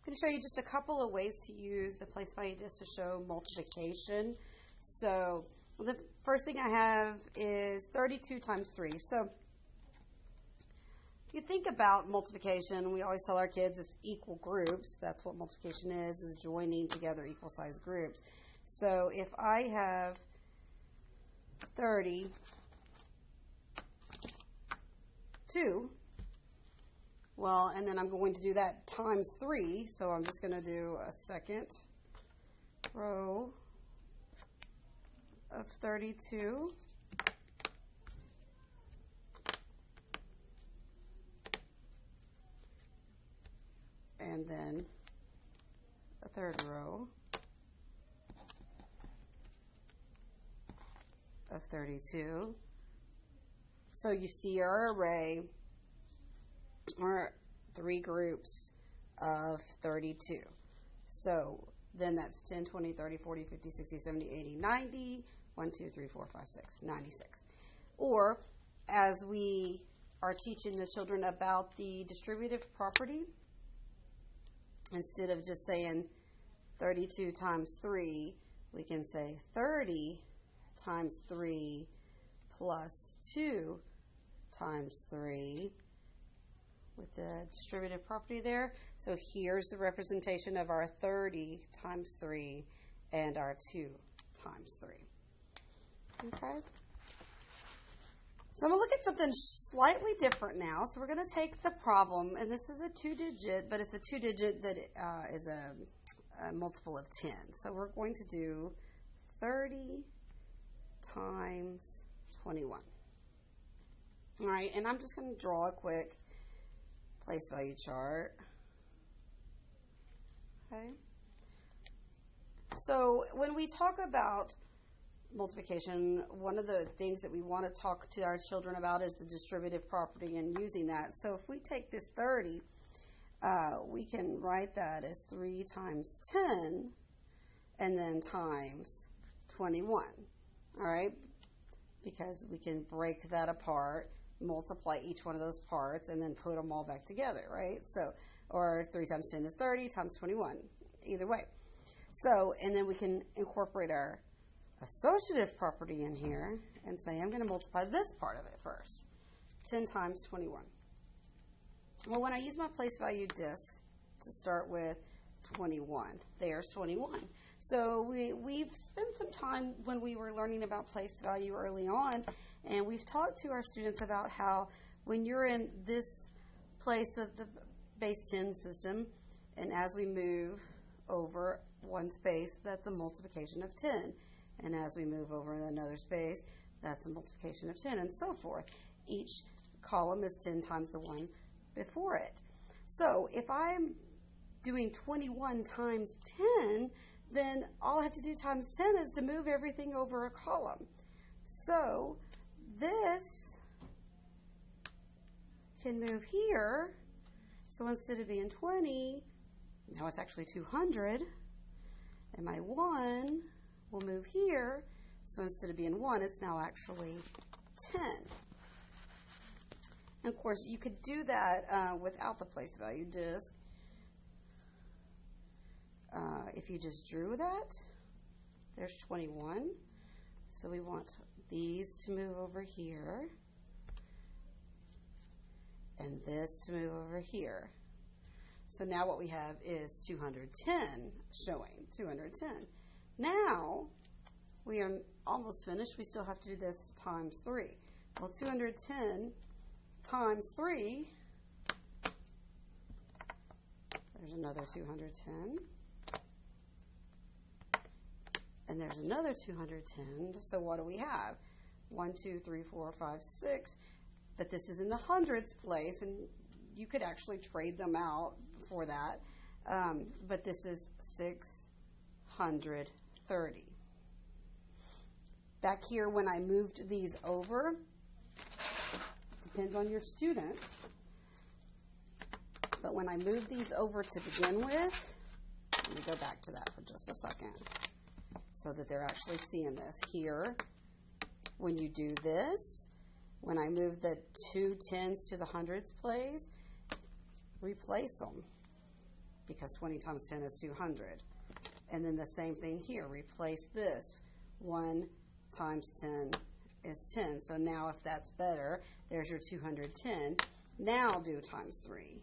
going to show you just a couple of ways to use the place value disk to show multiplication. So the first thing I have is 32 times 3. So if you think about multiplication, we always tell our kids it's equal groups. That's what multiplication is joining together equal size groups. So if I have 32, well, and then I'm going to do that times 3, so I'm just going to do a second row of 32. And then a third row of 32. So you see our array are 3 groups of 32. So then that's 10, 20, 30, 40, 50, 60, 70, 80, 90, 1, 2, 3, 4, 5, 6, 96. Or as we are teaching the children about the distributive property, instead of just saying 32 times 3, we can say 30 times 3 plus 2 times 3 with the distributive property there. So here's the representation of our 30 times 3 and our 2 times 3. Okay? So I'm going to look at something slightly different now. So we're going to take the problem, and this is a 2-digit, but it's a 2-digit that is a multiple of 10. So we're going to do 30 times 21. All right, and I'm just going to draw a quick place value chart. Okay. So when we talk about multiplication, one of the things that we want to talk to our children about is the distributive property and using that. So if we take this 30, we can write that as 3 times 10 and then times 21. All right? Because we can break that apart, multiply each one of those parts, and then put them all back together, right? So, or 3 times 10 is 30 times 21, either way. So, and then we can incorporate our associative property in here and say, I'm going to multiply this part of it first. 10 times 21. Well, when I use my place value disk to start with 21, there's 21. So we've spent some time when we were learning about place value early on, and we've talked to our students about how when you're in this place of the base 10 system, and as we move over one space, that's a multiplication of 10. And as we move over another space, that's a multiplication of 10, and so forth. Each column is 10 times the one before it. So if I'm doing 21 times 10, then all I have to do times 10 is to move everything over a column. So this can move here. So instead of being 20, now it's actually 200. And my 1 will move here. So instead of being 1, it's now actually 10. And of course, you could do that without the place value disk. If you just drew that, there's 21. So we want these to move over here and this to move over here. So now what we have is 210 showing, 210. Now we are almost finished. We still have to do this times 3. Well, 210 times 3, there's another 210. And there's another 210. So what do we have? 1, 2, 3, 4, 5, 6. But this is in the hundreds place, and you could actually trade them out for that. But this is 630. Back here, when I moved these over, depends on your students. But when I moved these over to begin with, let me go back to that for just a second, so that they're actually seeing this. Here, when you do this, when I move the 2 10s to the hundreds place, replace them. because 20 times 10 is 200. And then the same thing here. Replace this. 1 times 10 is 10. So now if that's better, there's your 210. Now do times 3.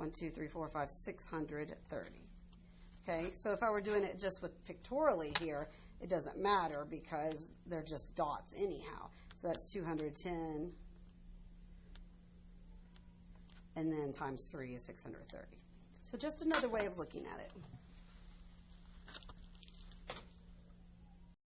1, 2, 3, 4, 5, 630. Okay, so if I were doing it just with pictorially here, it doesn't matter because they're just dots anyhow. So that's 210, and then times 3 is 630. So just another way of looking at it.